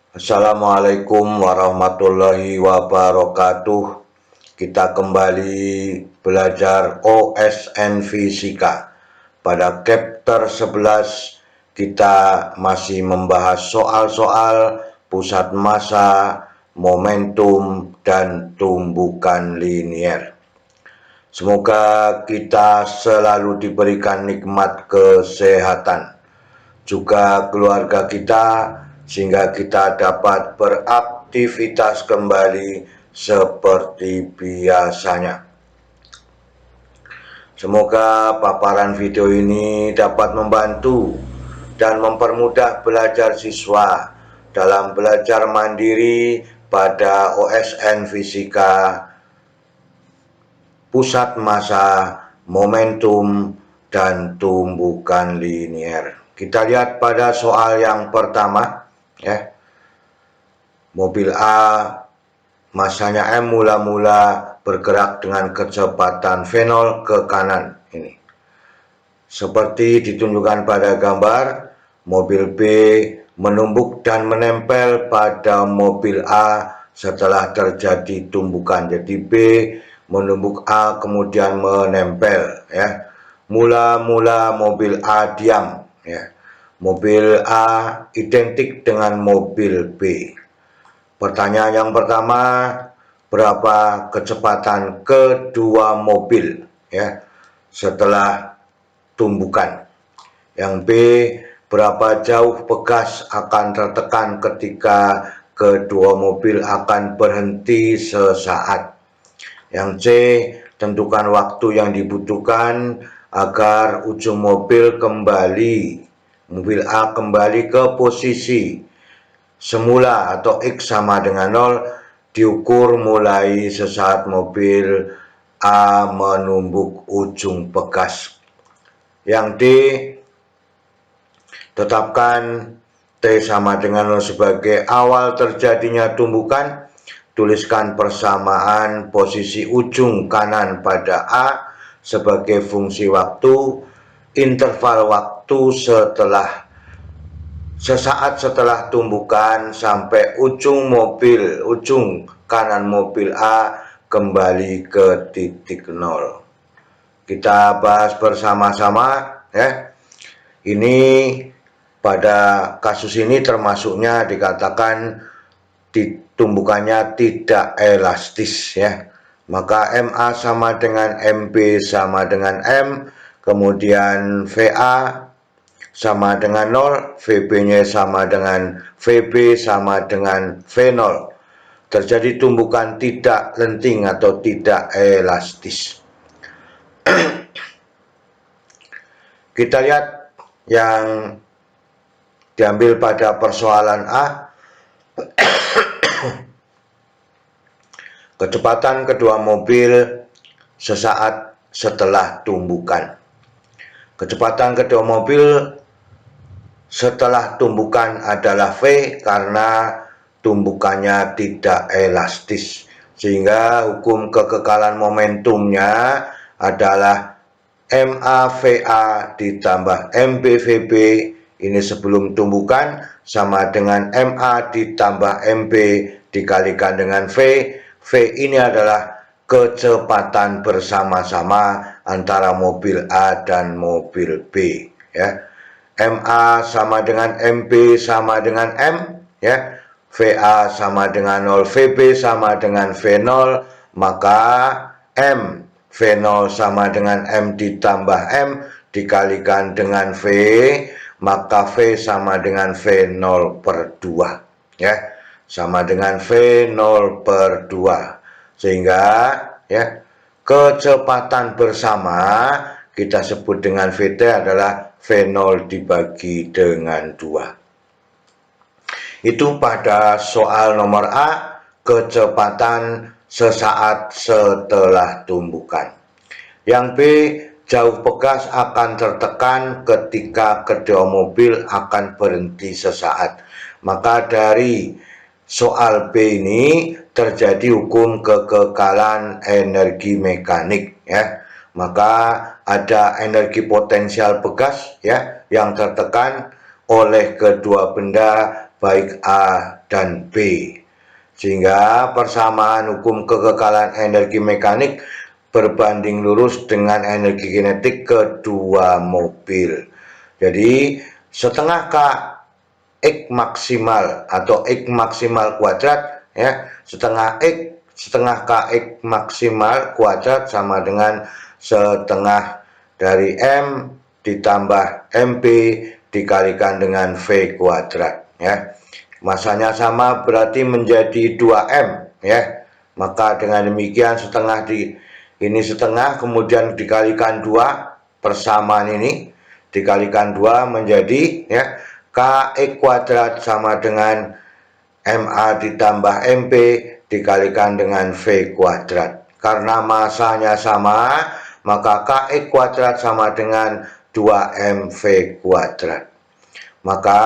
Assalamualaikum warahmatullahi wabarakatuh. Kita kembali belajar OSN Fisika. Pada chapter 11 kita masih membahas soal-soal pusat massa, momentum, dan tumbukan linier. Semoga kita selalu diberikan nikmat kesehatan, juga keluarga kita, sehingga kita dapat beraktivitas kembali seperti biasanya. Semoga paparan video ini dapat membantu dan mempermudah belajar siswa dalam belajar mandiri pada OSN Fisika, pusat massa, momentum, dan tumbukan linier. Kita lihat pada soal yang pertama, ya. Mobil A, massanya M, mula-mula bergerak dengan kecepatan V0 ke kanan. Ini seperti ditunjukkan pada gambar. Mobil B menumbuk dan menempel pada mobil A setelah terjadi tumbukan. Jadi B menumbuk A kemudian menempel, ya. Mula-mula mobil A diam, ya. Mobil A identik dengan mobil B. Pertanyaan yang pertama, berapa kecepatan kedua mobil, ya, setelah tumbukan? Yang B, berapa jauh pegas akan tertekan ketika kedua mobil akan berhenti sesaat? Yang C, tentukan waktu yang dibutuhkan agar ujung mobil A kembali ke posisi semula atau X sama dengan 0, diukur mulai sesaat mobil A menumbuk ujung pegas. Yang D, tetapkan T sama dengan 0 sebagai awal terjadinya tumbukan. Tuliskan persamaan posisi ujung kanan pada A sebagai fungsi waktu, interval waktu sesaat setelah tumbukan sampai ujung kanan mobil A kembali ke titik 0. Kita bahas bersama-sama, ya. Ini pada kasus ini termasuknya dikatakan tumbukannya tidak elastis, ya. Maka MA sama dengan MB sama dengan M, kemudian VA sama dengan 0, VB-nya sama dengan VB sama dengan V0. Terjadi tumbukan tidak lenting atau tidak elastis. Kita lihat yang diambil pada persoalan A. Kecepatan kedua mobil sesaat setelah tumbukan. Kecepatan kedua mobil setelah tumbukan adalah V karena tumbukannya tidak elastis, sehingga hukum kekekalan momentumnya adalah MAVA ditambah MBVB, ini sebelum tumbukan, sama dengan MA ditambah MB dikalikan dengan V. V ini adalah kecepatan bersama-sama antara mobil A dan mobil B, ya. MA sama dengan MB sama dengan M, ya. VA sama dengan 0, VB sama dengan V0, maka M V0 sama dengan M ditambah M dikalikan dengan V, maka V sama dengan V0 per 2, ya. Sama dengan V0 per 2. Sehingga, ya, kecepatan bersama kita sebut dengan VT adalah V0 dibagi dengan 2. Itu pada soal nomor A, kecepatan sesaat setelah tumbukan. Yang B, jauh pegas akan tertekan ketika kedua mobil akan berhenti sesaat. Maka dari soal B ini terjadi hukum kekekalan energi mekanik, ya. Maka ada energi potensial pegas, ya, yang tertekan oleh kedua benda baik A dan B. Sehingga persamaan hukum kekekalan energi mekanik berbanding lurus dengan energi kinetik kedua mobil. Jadi setengah X maksimal atau X maksimal kuadrat ya, setengah Kx maksimal kuadrat sama dengan setengah dari M ditambah MP dikalikan dengan V kuadrat ya. Masanya sama berarti menjadi 2M ya. Maka dengan demikian setengah ini setengah kemudian dikalikan 2, persamaan ini dikalikan 2 menjadi ya Kx kuadrat sama dengan MA ditambah MP dikalikan dengan V kuadrat. Karena masanya sama, maka Kx kuadrat sama dengan 2mV kuadrat. Maka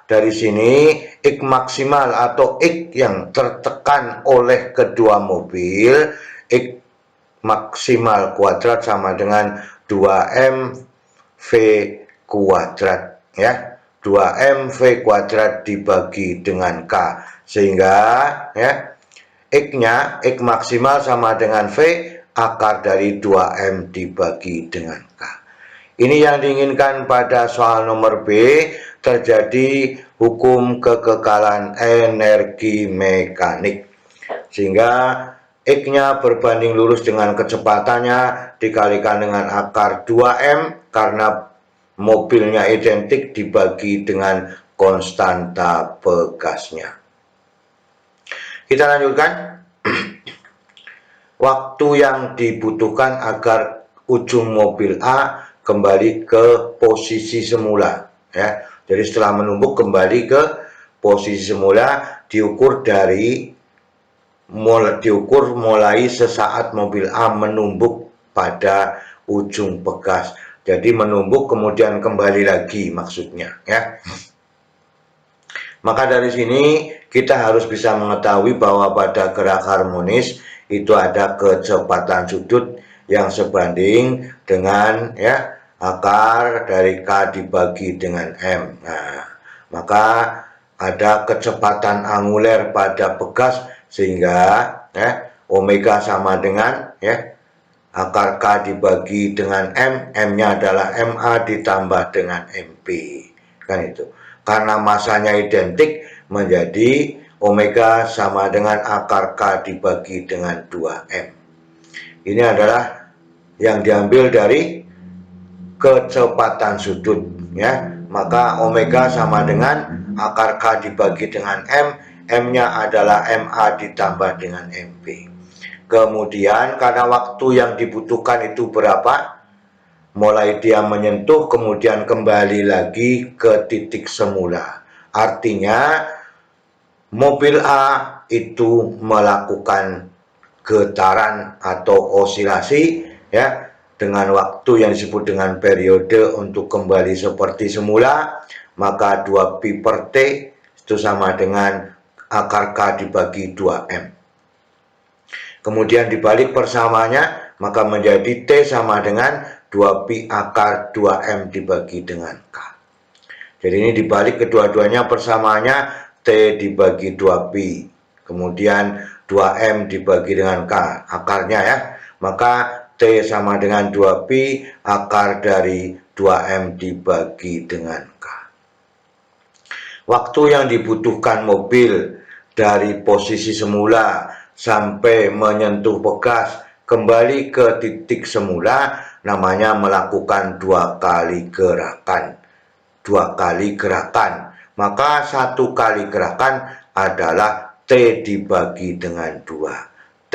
dari sini X maksimal atau X yang tertekan oleh kedua mobil, X maksimal kuadrat sama dengan 2mV kuadrat ya. 2mV kuadrat dibagi dengan K, sehingga ya X-nya, X maksimal sama dengan V akar dari 2M dibagi dengan K. Ini yang diinginkan pada soal nomor B, terjadi hukum kekekalan energi mekanik. Sehingga X-nya berbanding lurus dengan kecepatannya dikalikan dengan akar 2M karena mobilnya identik dibagi dengan konstanta pegasnya. Kita lanjutkan. Waktu yang dibutuhkan agar ujung mobil A kembali ke posisi semula ya. Jadi setelah menumbuk kembali ke posisi semula diukur mulai sesaat mobil A menumbuk pada ujung pegas. Jadi menumbuk kemudian kembali lagi maksudnya ya. Maka dari sini kita harus bisa mengetahui bahwa pada gerak harmonis itu ada kecepatan sudut yang sebanding dengan ya akar dari K dibagi dengan M. Nah, maka ada kecepatan anguler pada pegas sehingga ya omega sama dengan ya akar K dibagi dengan M, M-nya adalah MA ditambah dengan MP. Kan itu. Karena masanya identik menjadi omega sama dengan akar K dibagi dengan 2M. Ini adalah yang diambil dari kecepatan sudut ya. Maka omega sama dengan akar K dibagi dengan M, M-nya adalah MA ditambah dengan MP. Kemudian karena waktu yang dibutuhkan itu berapa? Mulai dia menyentuh kemudian kembali lagi ke titik semula. Artinya mobil A itu melakukan getaran atau osilasi ya dengan waktu yang disebut dengan periode untuk kembali seperti semula, maka 2pi per T itu sama dengan akar K dibagi 2M. Kemudian dibalik persamanya, maka menjadi T sama dengan 2pi akar 2M dibagi dengan K. Jadi ini dibalik kedua-duanya persamaannya T dibagi 2pi. Kemudian 2M dibagi dengan K akarnya ya. Maka T sama dengan 2pi akar dari 2M dibagi dengan K. Waktu yang dibutuhkan mobil dari posisi semula sampai menyentuh pegas kembali ke titik semula namanya melakukan 2 kali gerakan. 2 kali gerakan. Maka 1 kali gerakan adalah T dibagi dengan 2. T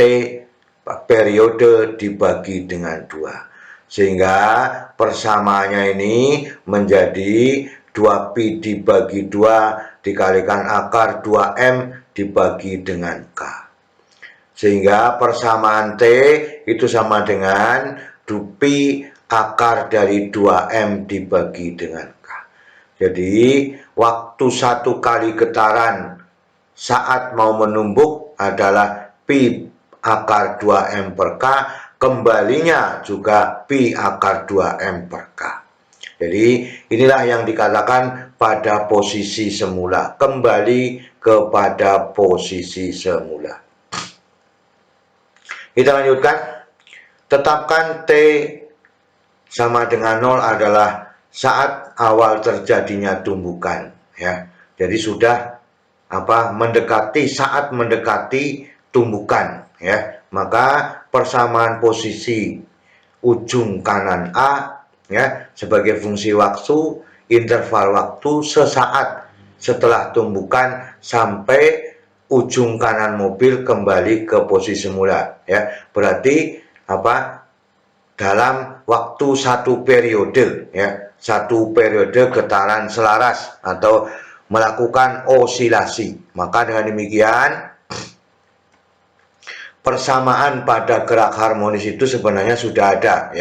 periode dibagi dengan 2. Sehingga persamaannya ini menjadi 2pi dibagi 2 dikalikan akar 2M dibagi dengan K. Sehingga persamaan T itu sama dengan 2pi akar dari 2M dibagi dengan K. Jadi waktu 1 kali getaran saat mau menumbuk adalah pi akar 2M per K, kembalinya juga pi akar 2M per K. Jadi inilah yang dikatakan pada posisi semula, kembali kepada posisi semula. Kita lanjutkan. Tetapkan T sama dengan 0 adalah saat awal terjadinya tumbukan, ya. Jadi sudah saat mendekati tumbukan, ya. Maka persamaan posisi ujung kanan A, ya, sebagai fungsi waktu, interval waktu sesaat setelah tumbukan sampai ujung kanan mobil kembali ke posisi semula, ya. Berarti dalam waktu satu periode, ya, satu periode getaran selaras atau melakukan osilasi. Maka dengan demikian persamaan pada gerak harmonis itu sebenarnya sudah ada,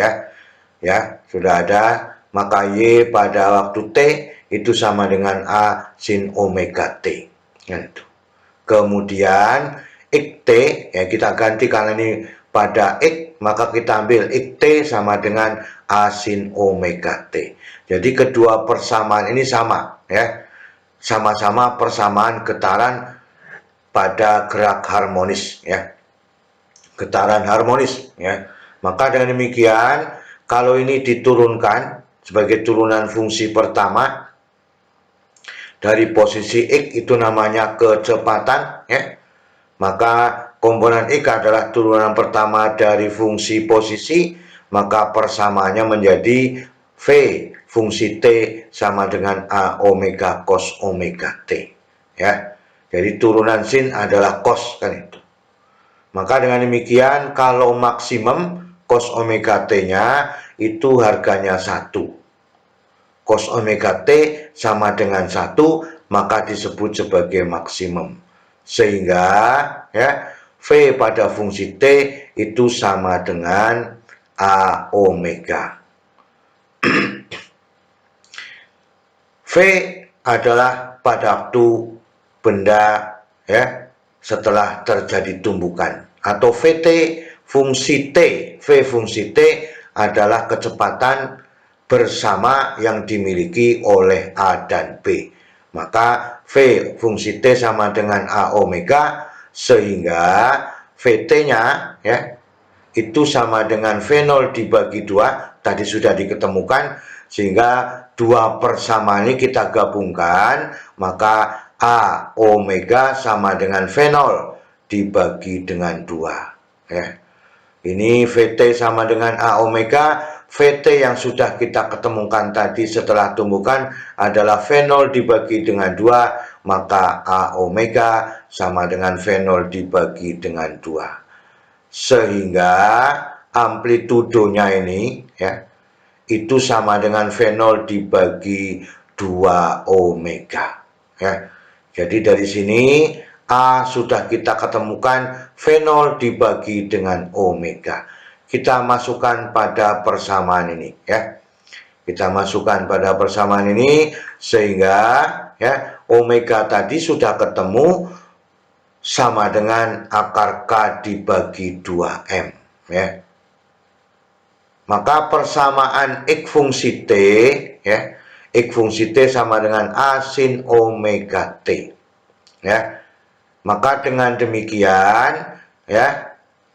ya sudah ada. Maka Y pada waktu T itu sama dengan A sin omega T, gitu. Kemudian X T, ya kita ganti karena ini pada X, maka kita ambil X T sama dengan A sin omega T. Jadi kedua persamaan ini sama, ya, sama-sama persamaan getaran pada gerak harmonis, ya, getaran harmonis, ya. Maka dengan demikian, kalau ini diturunkan sebagai turunan fungsi pertama dari posisi X, itu namanya kecepatan, ya. Maka komponen X adalah turunan pertama dari fungsi posisi, maka persamaannya menjadi V fungsi T sama dengan A omega cos omega T, ya. Jadi turunan sin adalah cos, kan itu. Maka dengan demikian kalau maksimum cos omega T-nya itu harganya 1. Cos omega T sama dengan 1, maka disebut sebagai maksimum. Sehingga, ya, V pada fungsi T itu sama dengan A omega. V adalah pada waktu benda, ya, setelah terjadi tumbukan, atau VT fungsi T. V fungsi T adalah kecepatan bersama yang dimiliki oleh A dan B. Maka V fungsi T sama dengan A omega, sehingga VT-nya, ya, itu sama dengan V0 dibagi 2, tadi sudah diketemukan, sehingga dua persamaan ini kita gabungkan, maka A omega sama dengan V0 dibagi dengan 2, ya. Ini VT sama dengan A omega. VT yang sudah kita ketemukan tadi setelah tumbukan adalah V0 dibagi dengan 2, maka A omega sama dengan V0 dibagi dengan 2. Sehingga amplitudonya ini, ya, itu sama dengan V0 dibagi 2 omega, ya. Jadi dari sini A sudah kita ketemukan V0 dibagi dengan omega. Kita masukkan pada persamaan ini, ya. Kita masukkan pada persamaan ini sehingga, ya, omega tadi sudah ketemu sama dengan akar K dibagi 2M, ya. Maka persamaan X fungsi T, ya, X fungsi T sama dengan A sin omega T, ya. Maka dengan demikian, ya,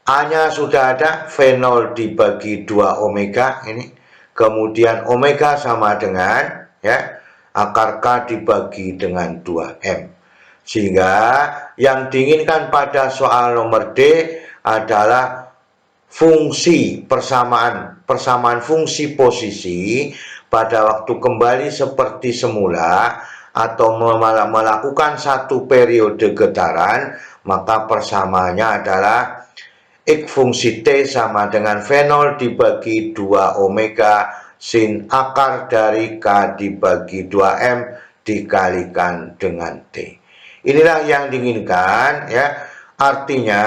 A-nya sudah ada, V0 dibagi 2 omega ini. Kemudian omega sama dengan, ya, akar K dibagi dengan 2M. Sehingga yang diinginkan pada soal nomor D adalah fungsi persamaan fungsi posisi pada waktu kembali seperti semula atau melakukan satu periode getaran, maka persamaannya adalah X fungsi T sama dengan V0 dibagi 2 omega sin akar dari K dibagi 2M dikalikan dengan T. Inilah yang diinginkan, ya. Artinya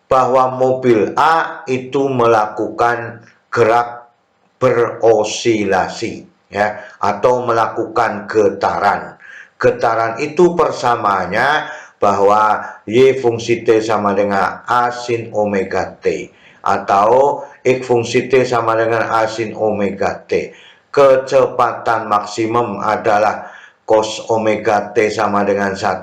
bahwa mobil A itu melakukan gerak berosilasi, ya, atau melakukan getaran. Getaran itu persamaannya bahwa Y fungsi T sama dengan A sin omega T, atau X fungsi T sama dengan A sin omega T. kecepatan maksimum adalah cos omega T sama dengan 1.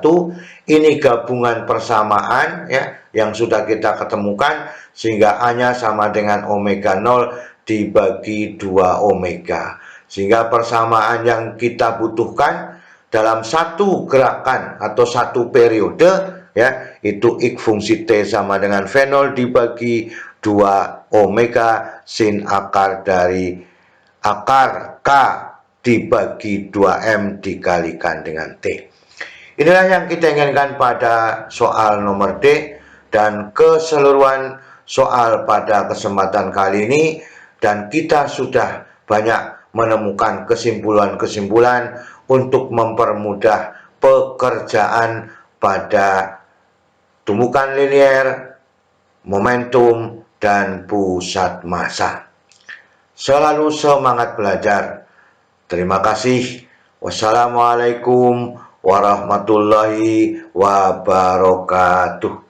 Ini gabungan persamaan ya yang sudah kita ketemukan, sehingga A-nya sama dengan omega 0 dibagi 2 omega. Sehingga persamaan yang kita butuhkan dalam satu gerakan atau satu periode ya, itu X fungsi T sama dengan V0 dibagi 2 omega sin akar dari akar K dibagi 2M dikalikan dengan T. Inilah yang kita inginkan pada soal nomor D dan keseluruhan soal pada kesempatan kali ini, dan kita sudah banyak menemukan kesimpulan-kesimpulan untuk mempermudah pekerjaan pada tumbukan linier, momentum, dan pusat massa. Selalu semangat belajar. Terima kasih. Wassalamualaikum warahmatullahi wabarakatuh.